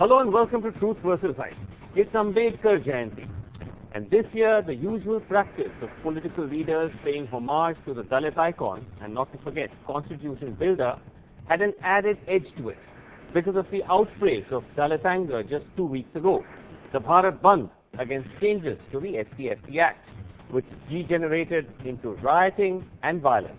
Hello and welcome to Truth versus Hype. It's Ambedkar Jayanti. And this year, the usual practice of political leaders paying homage to the Dalit icon, and not to forget constitution builder, had an added edge to it because of the outbreak of Dalit anger just 2 weeks ago, the Bharat Bandh against changes to the SC Act, which degenerated into rioting and violence.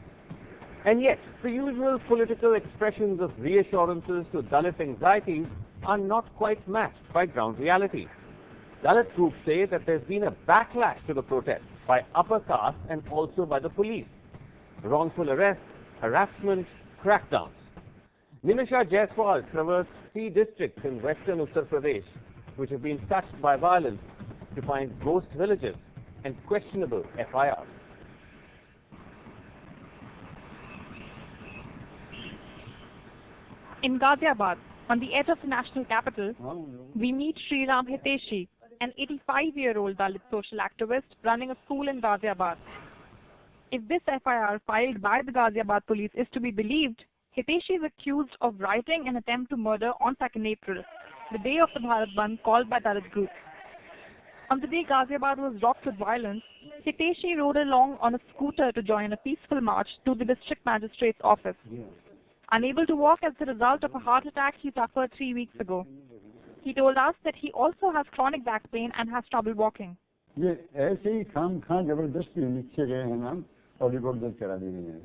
And yet, the usual political expressions of reassurances to Dalit anxieties are not quite matched by ground reality. Dalit groups say that there's been a backlash to the protests by upper caste and also by the police. Wrongful arrests, harassment, crackdowns. Nimisha Jaiswal traversed 3 districts in western Uttar Pradesh which have been touched by violence to find ghost villages and questionable FIRs. In Ghaziabad, on the edge of the national capital, we meet Sri Ram Hiteshi, an 85-year-old Dalit social activist running a school in Ghaziabad. If this FIR filed by the Ghaziabad police is to be believed, Hiteshi is accused of writing an attempt to murder on 2nd April, the day of the Bharat Bandh called by Dalit groups. On the day Ghaziabad was rocked with violence, Hiteshi rode along on a scooter to join a peaceful march to the district magistrate's office. Unable to walk as a result of a heart attack he suffered 3 weeks ago. He told us that he also has chronic back pain and has trouble walking. ये ऐसे ही खाम खां जबरदस्ती नीचे गए हैं नाम और report दर्ज करा दी गई है।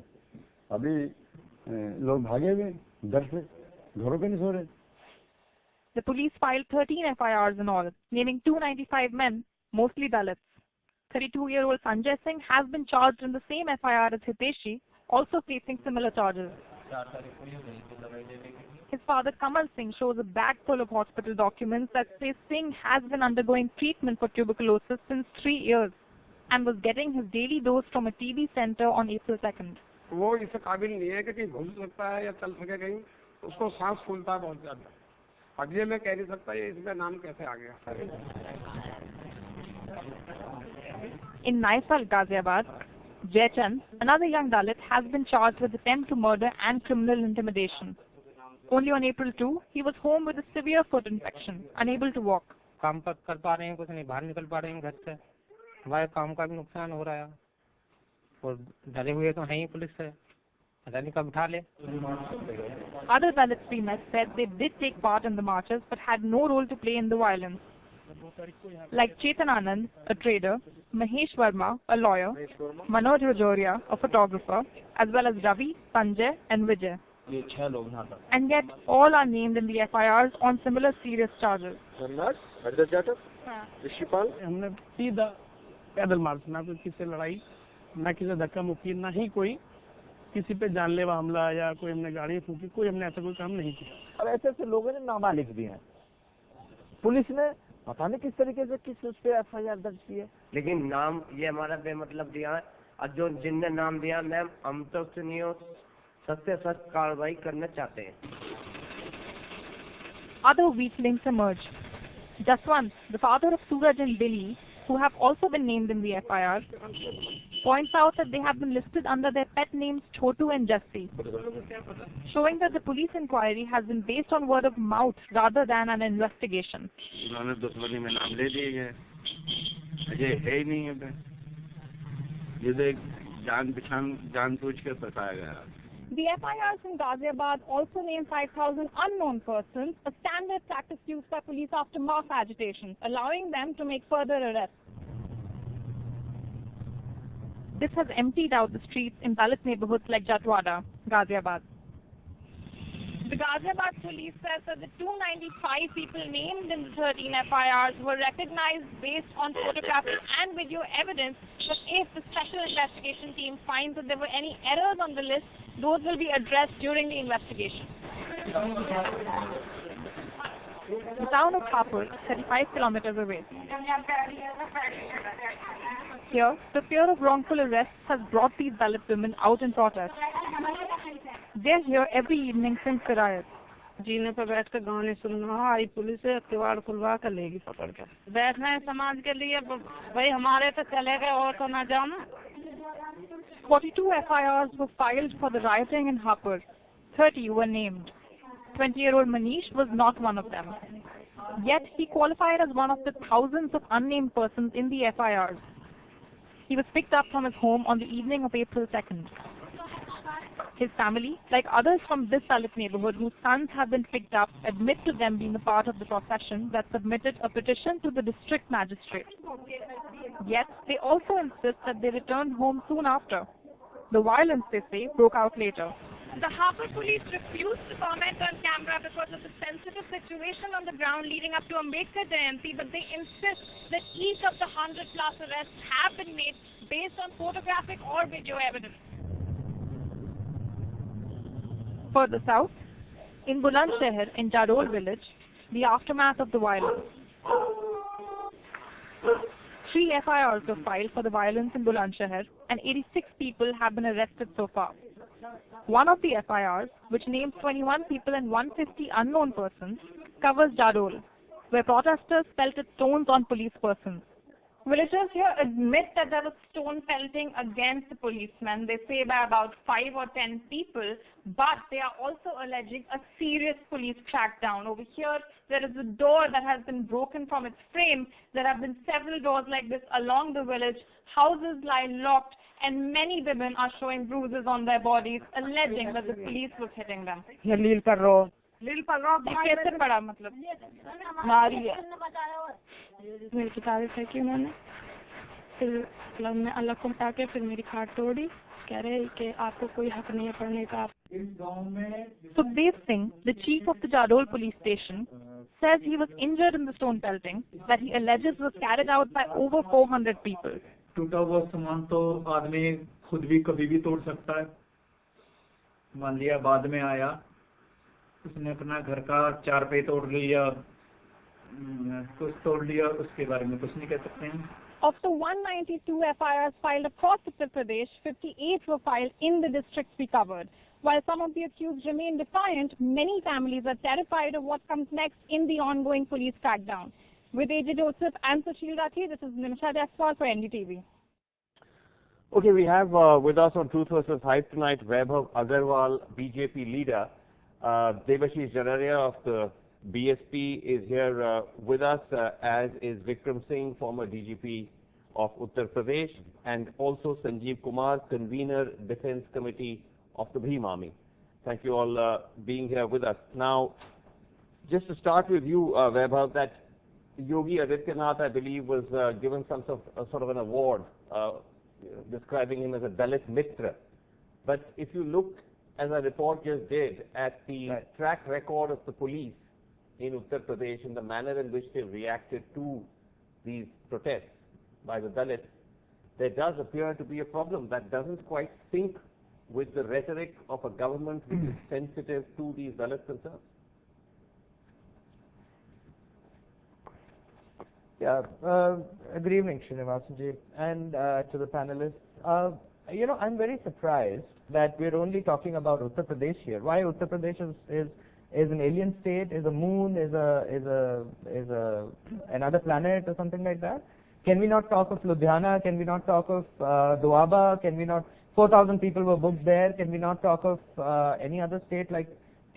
अभी लोग भागे हुए डर से घरों पे नहीं सो रहे। The police filed 13 FIRs in all, naming 295 men, mostly Dalits. 32-year-old Sanjay Singh has been charged in the same FIR as Hiteshi, also facing similar charges. His father Kamal Singh shows a bag full of hospital documents that say Singh has been undergoing treatment for tuberculosis since 3 years and was getting his daily dose from a TB center on April 2nd. वो इस काबिल नहीं है कि घूम सकता है या चल सके कहीं, उसको सांस फूलता है बहुत ज्यादा। अब ये मैं कह नहीं सकता ये इसमें नाम कैसे आ गया। In Naisal, Ghaziabad, Jaychand, another young Dalit, has been charged with attempt to murder and criminal intimidation. Only on April 2, he was home with a severe foot infection, unable to walk. काम कर पा रहे हैं, कुछ नहीं बाहर निकल पा रहे हैं घर से, हमारे काम का भी नुकसान हो रहा है और डरे हुए तो हैं ही पुलिस से, पता नहीं कब उठा ले। Other Dalit females said they did take part in the marches but had no role to play in the violence. Like Chetan Anand, a trader, Mahesh Verma, a lawyer, Manoj Rajoria, a photographer, as well as Ravi, Sanjay and Vijay. And yet all are named in the FIRs on similar serious charges. हमने सीधा पैदल मार्च, ना कोई किसी लड़ाई, ना किसी धक्का मुक्की, ना ही कोई किसी पे जानलेवा हमला या कोई हमने गाड़ी फूकी, कोई हमने ऐसा कोई काम नहीं किया। और ऐसे लोगों ने नामा लिख दिए हैं, पुलिस ने पता नहीं किस तरीके से किस उस पे FIR दर्ज की है, लेकिन नाम ये हमारा बेमतलब दिया है और जो जिनने नाम दिया मैम हम तो सुनियो सख्त सख्त कार्रवाई करना चाहते हैं। Other weak links emerge. Jaswant, the father of Suraj and Billy, who have also been named in the FIR, points out that they have been listed under their pet names Chotu and Jassi, showing that the police inquiry has been based on word of mouth rather than an investigation. The FIRs in Ghaziabad also name 5,000 unknown persons, a standard practice used by police after mass agitation, allowing them to make further arrests. This has emptied out the streets in Dalit neighborhoods like Jatwada, Ghaziabad. The Ghaziabad police says that the 295 people named in the 13 FIRs were recognized based on photographic and video evidence, but if the special investigation team finds that there were any errors on the list, those will be addressed during the investigation. The town of Hapur is 35 kilometers away. Here, the fear of wrongful arrests has brought these Dalit women out in protest. They are here every evening since the riots. जीने पर बैठ कर गाने सुनना, आई police किवाड़ खुलवा कर लेगी पकड़ कर। बैठना है समाज के लिए, भाई हमारे तो चले गए और तो ना जाना। 42 FIRs were filed for the rioting in Hapur. 30 were named. 20-year-old Manish was not one of them. Yet he qualified as one of the thousands of unnamed persons in the FIRs. He was picked up from his home on the evening of April 2nd. His family, like others from this Dalit neighborhood whose sons have been picked up, admit to them being a part of the procession that submitted a petition to the district magistrate. Yet they also insist that they returned home soon after. The violence, they say, broke out later. The Harbour police refused to comment on camera because of the sensitive situation on the ground leading up to Ambedkar Jayanti, but they insist that each of the 100+ arrests have been made based on photographic or video evidence. Further south, in Bulandshahr, in Jadol village, the aftermath of the violence. 3 FIRs were filed for the violence in Bulandshahr, and 86 people have been arrested so far. One of the FIRs, which names 21 people and 150 unknown persons, covers Jadol, where protesters pelted stones on police persons. Villagers here admit that there was stone pelting against the policemen. They say by about 5 or 10 people, but they are also alleging a serious police crackdown. Over here, there is a door that has been broken from its frame. There have been several doors like this along the village. Houses lie locked, and many women are showing bruises on their bodies, alleging that the police was hitting them. लील पल्लव ये कैसे पड़ा मतलब मारी है मेरी किताबें फेंकी उन्होंने फिर मतलब मैं अलग को हटा के फिर मेरी खाट तोड़ी कह रहे कि आपको कोई हक नहीं है पढ़ने का. Sukhdev Singh, the chief of the Jadol police station, says he was injured in the stone pelting that he alleges was carried out by over 400 people. टूटा हुआ सामान तो आदमी खुद भी कभी भी तोड़ सकता है. मान लिया बाद में आया, उसने अपना घर का चारपाई तोड़ लिया, कुछ तोड़ लिया, उसके बारे में कुछ नहीं कह सकते हैं. Of the 192 FIRs filed across Uttar Pradesh, 58 were filed in the districts we covered. While some of the accused remain defiant, many families are terrified of what comes next in the ongoing police crackdown. With AJ Joseph and Sushil Rathi, this is Nimisha Jaiswal for NDTV. Okay, we have with us on Truth vs. Hype tonight Vaibhav Aggarwal, BJP leader. Devashish Jararia of the BSP is here with us, as is Vikram Singh, former DGP of Uttar Pradesh, and also Sanjeev Kumar, convener Defence Committee of the Bhim Army. Thank you all being here with us. Now, just to start with you, Vaibhav, that Yogi Adityanath, I believe, was given some sort of an award describing him as a Dalit Mitra. But if you look, as a report just did, at the track record of the police in Uttar Pradesh and the manner in which they reacted to these protests by the Dalits, there does appear to be a problem that doesn't quite sync with the rhetoric of a government which is sensitive to these Dalit concerns. Yeah, good evening, Srinivasanji, and to the panelists. You know, I'm very surprised that we're only talking about Uttar Pradesh here. Why Uttar Pradesh is an alien state, is a moon, is another planet or something like that? Can we not talk of Ludhiana? Can we not talk of Doaba? Can we not? 4,000 people were booked there. Can we not talk of any other state like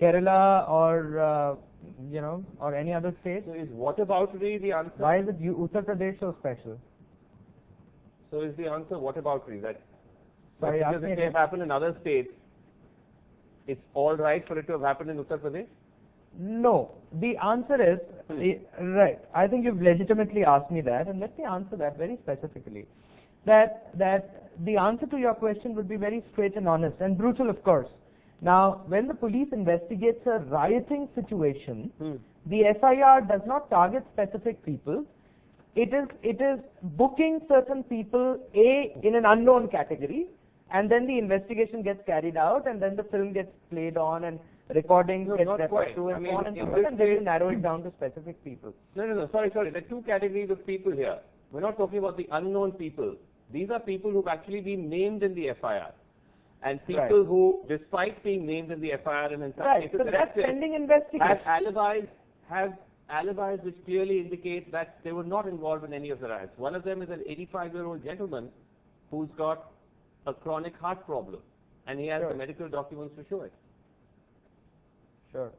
Kerala or you know, or any other state? So is whataboutery the answer? Why is it Uttar Pradesh so special? So is the answer whataboutery, that Sorry, because it may have happened in other states, it's all right for it to have happened in Uttar Pradesh? No. The answer is, right, I think you've legitimately asked me that, and let me answer that very specifically. That the answer to your question would be very straight and honest, and brutal, of course. Now, when the police investigates a rioting situation, the FIR does not target specific people. It is booking certain people, in an unknown category, and then the investigation gets carried out, and then the film gets played on, and recordings get referred to, and so on and so forth, and then you narrow it down to specific people. No, sorry. There are two categories of people here. We're not talking about the unknown people. These are people who've actually been named in the FIR. And people who, despite being named in the FIR and in some cases so that's pending investigation, have alibis which clearly indicate that they were not involved in any of the riots. One of them is an 85-year-old gentleman who's got a chronic heart problem, and he has the medical documents to show it. Sure.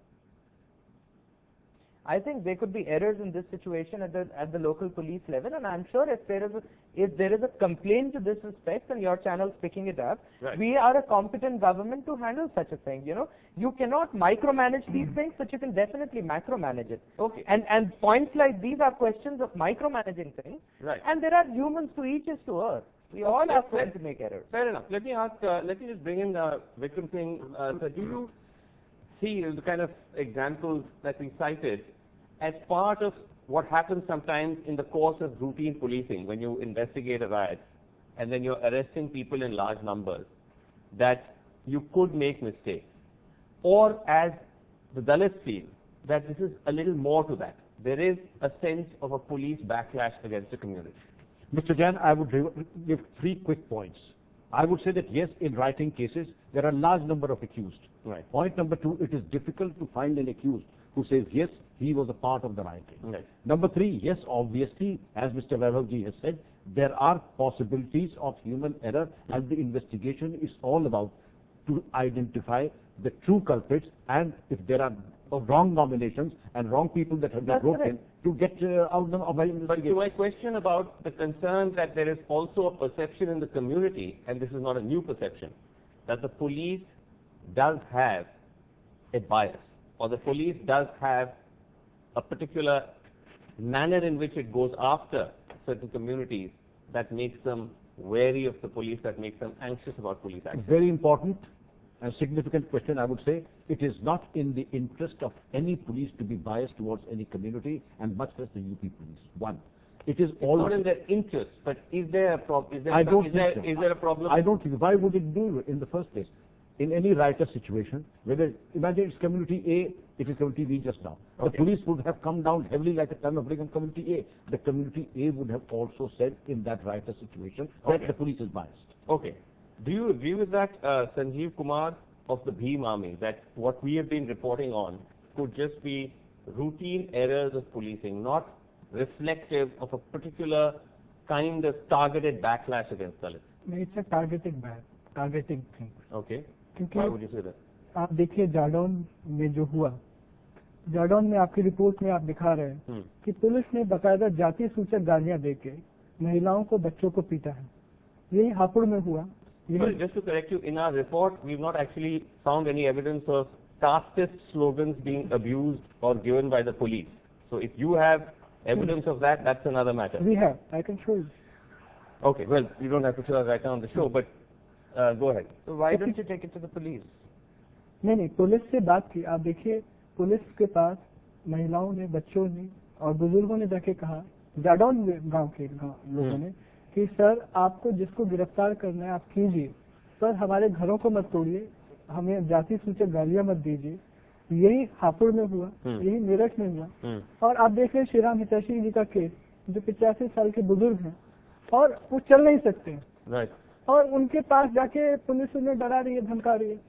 I think there could be errors in this situation at the local police level, and I'm sure if there is a complaint to this respect and your channel's picking it up, Right. we are a competent government to handle such a thing. You know, you cannot micromanage these things, but you can definitely macromanage it. Okay. And points like these are questions of micromanaging things. Right. And there are humans to each is to earth. We all are going to make errors. Fair enough. Let me ask, let me just bring in Vikram Singh. So do you see the kind of examples that we cited as part of what happens sometimes in the course of routine policing when you investigate a riot and then you're arresting people in large numbers, that you could make mistakes? Or as the Dalits feel, that this is a little more to that. There is a sense of a police backlash against the community. Mr. Jain, I would give 3 quick points. I would say that yes, in writing cases, there are a large number of accused. Right. Point number 2, it is difficult to find an accused who says, yes, he was a part of the rioting. Right. Number 3, yes, obviously, as Mr. Vaibhavji has said, there are possibilities of human error, and the investigation is all about to identify the true culprits, and if there are wrong nominations and wrong people that have been brought in, to get out of the investigation. But to my question about the concern that there is also a perception in the community, and this is not a new perception, that the police does have a bias, or the police does have a particular manner in which it goes after certain communities that makes them wary of the police, that makes them anxious about police action. Very important and significant question, I would say. It is not in the interest of any police to be biased towards any community, and much less the UP police. One. It is all not in their interest, but is there a problem? Is there a problem? I don't think. Why would it do it in the first place? In any riotous situation, whether imagine it's community A, it is community B just now. Okay. The police would have come down heavily like the time of Reagan community A. The community A would have also said in that riotous situation that the police is biased. Okay. Do you agree with that, Sanjeev Kumar of the Bhim Army, that what we have been reporting on could just be routine errors of policing, not reflective of a particular kind of targeted backlash against Dalits? It's a targeting thing. Okay. Why would you say that? आप देखिए जाडौन में जो हुआ, जाडौन में आपकी report में आप दिखा रहे हैं कि पुलिस ने बकायदा जाति सूचक गालियां देके महिलाओं को बच्चों को पीटा है. यही हापुड़ में हुआ. Well, just to correct you, in our report, we've not actually found any evidence of casteist slogans being abused or given by the police. So if you have evidence of that, that's another matter. We have. I can show you. Okay, well, you don't have to show us right now on the show, but go ahead. So why don't you take it to the police? नहीं, police से बात की. आप देखिए, police के पास महिलाओं ने, बच्चों ने और बुजुर्गों ने जाके कहा, जाडौन गांव के लोगों ने, कि सर आपको जिसको गिरफ्तार करना है आप कीजिए, सर हमारे घरों को मत तोड़िए, हमें जाति सूचक गालियां मत दीजिए. यही हापुड़ में हुआ, यही मेरठ में हुआ. और आप देख रहे श्रीराम हितैषी जी का केस, जो 85 साल के बुजुर्ग हैं और वो चल नहीं सकते हैं. Right. और उनके पास जाके पुलिस उन्हें डरा रही है, धमका रही है.